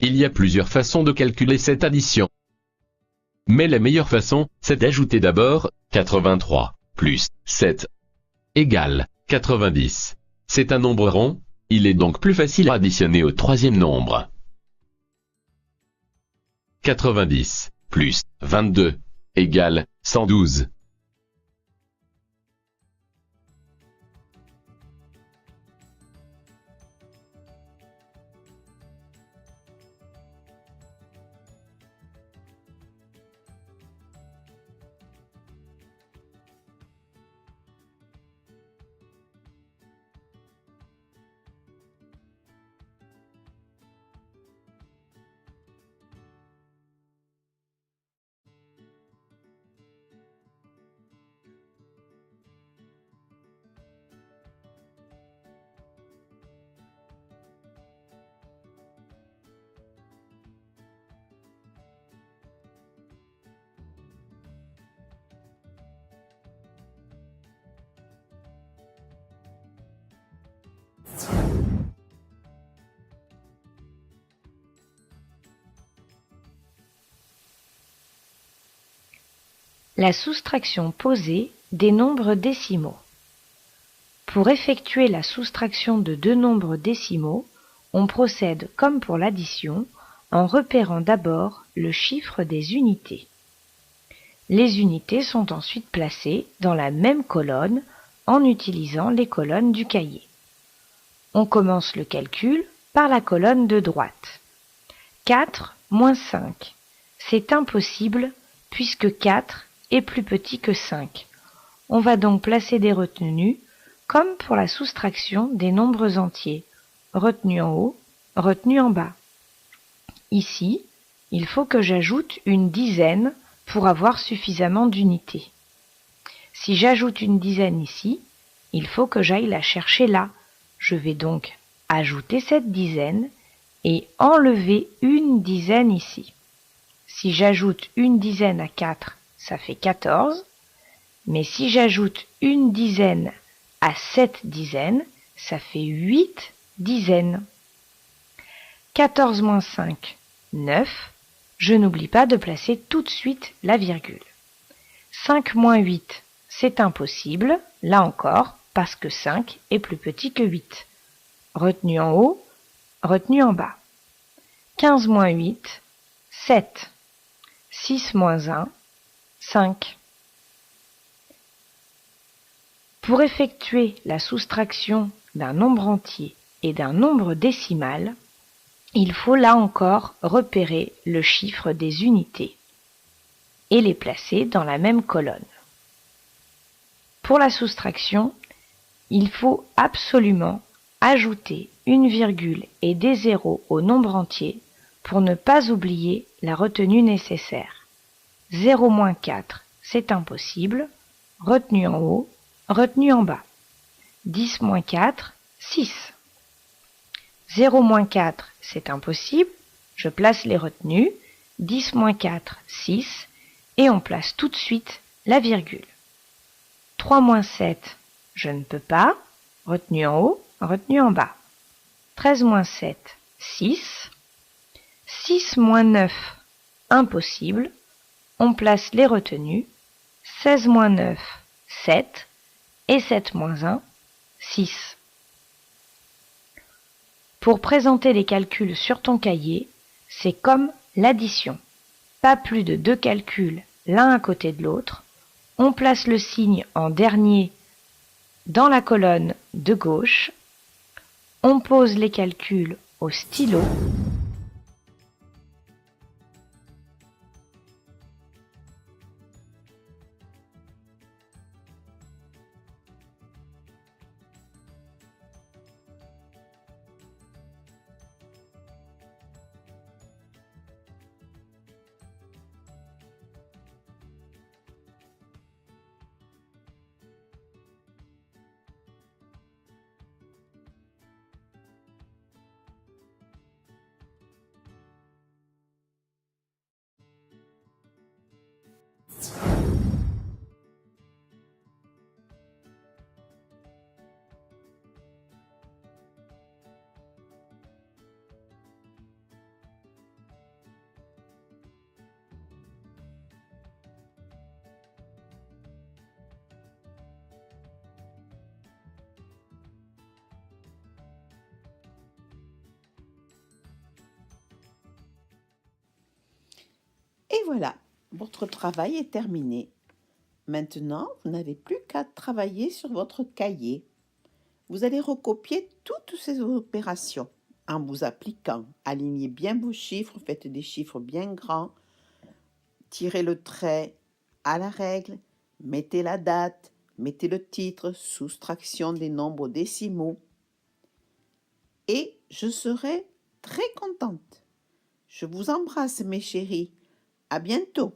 Il y a plusieurs façons de calculer cette addition. Mais la meilleure façon, c'est d'ajouter d'abord 83 plus 7 égale 90. C'est un nombre rond, il est donc plus facile à additionner au troisième nombre. 90 plus 22 égale 112. La soustraction posée des nombres décimaux. Pour effectuer la soustraction de deux nombres décimaux, on procède comme pour l'addition en repérant d'abord le chiffre des unités. Les unités sont ensuite placées dans la même colonne en utilisant les colonnes du cahier. On commence le calcul par la colonne de droite. 4 moins 5. C'est impossible puisque 4 est plus petit que 5. On va donc placer des retenues comme pour la soustraction des nombres entiers. Retenue en haut, retenue en bas. Ici, il faut que j'ajoute une dizaine pour avoir suffisamment d'unités. Si j'ajoute une dizaine ici, il faut que j'aille la chercher là. Je vais donc ajouter cette dizaine et enlever une dizaine ici. Si j'ajoute une dizaine à 4, ça fait 14. Mais si j'ajoute une dizaine à 7 dizaines, ça fait 8 dizaines. 14 moins 5, 9. Je n'oublie pas de placer tout de suite la virgule. 5 moins 8, c'est impossible, là encore, parce que 5 est plus petit que 8. Retenue en haut, retenue en bas. 15 moins 8, 7. 6 moins 1, 5. Pour effectuer la soustraction d'un nombre entier et d'un nombre décimal, il faut là encore repérer le chiffre des unités et les placer dans la même colonne. Pour la soustraction, il faut absolument ajouter une virgule et des zéros au nombre entier pour ne pas oublier la retenue nécessaire. 0 moins 4, c'est impossible, retenue en haut, retenue en bas. 10 moins 4, 6. 0 moins 4, c'est impossible, je place les retenues, 10 moins 4, 6, et on place tout de suite la virgule. 3 moins 7, je ne peux pas, retenue en haut, retenue en bas. 13 moins 7, 6. 6 moins 9, impossible, on place les retenues, 16 moins 9, 7, et 7 moins 1, 6. Pour présenter les calculs sur ton cahier, c'est comme l'addition. Pas plus de 2 calculs l'un à côté de l'autre. On place le signe en dernier dans la colonne de gauche. On pose les calculs au stylo. Et voilà, votre travail est terminé. Maintenant, vous n'avez plus qu'à travailler sur votre cahier. Vous allez recopier toutes ces opérations en vous appliquant. Alignez bien vos chiffres, faites des chiffres bien grands, tirez le trait à la règle, mettez la date, mettez le titre, soustraction des nombres décimaux. Et je serai très contente. Je vous embrasse mes chéris. À bientôt.